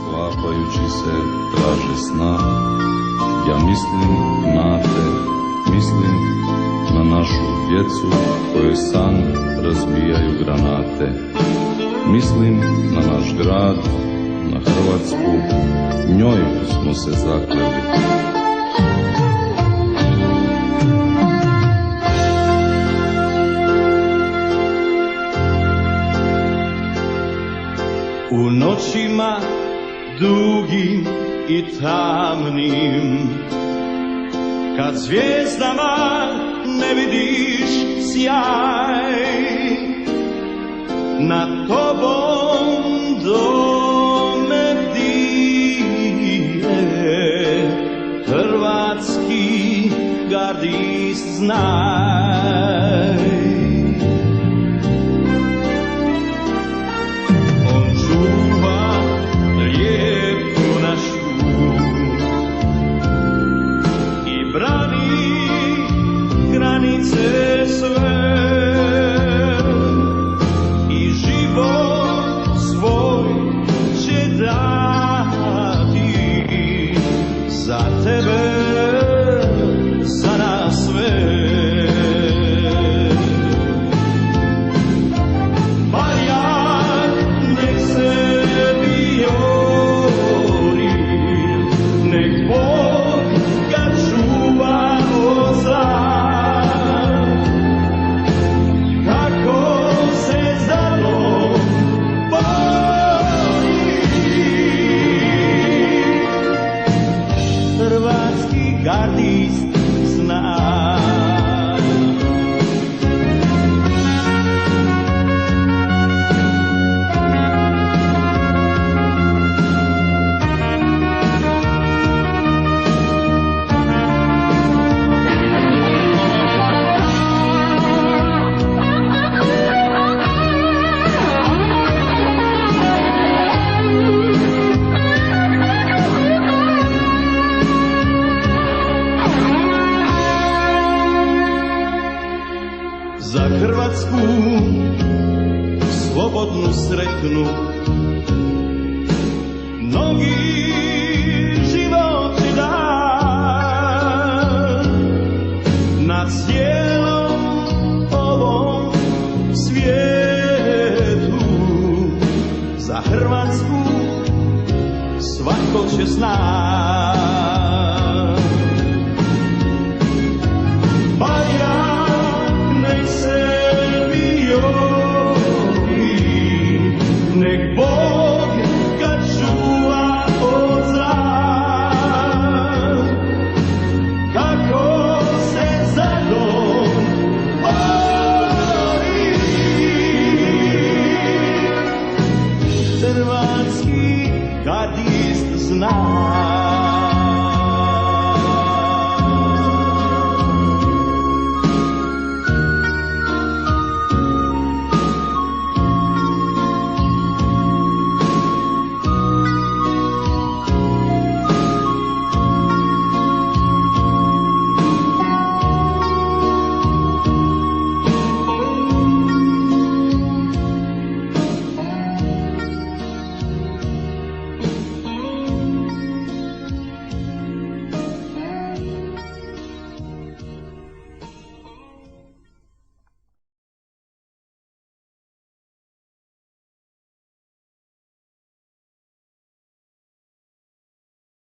sklapajući se traže sna. Ja mislim na te, mislim na našu djecu koje san razbijaju granate. Mislim na naš grad, na Hrvatsku, njoj smo se zakleli. U noćima dugim i tamnim, kad zvijezdama ne vidiš sjaj, nad tobom dome bdije hrvatski gardist, znaj. Granice sve i život svoj će dati za tebe, za nas sve. Barjak nek se vijori, nek Bog ga čuva od zla. Gardist zna. Za Hrvatsku slobodnu, sretnu, mnogi život će dan na cijelom ovom svijetu. Za Hrvatsku svako će znat. Nek Bog ga čuva od zla, kako se za dom bori. Hrvatski gardist zna.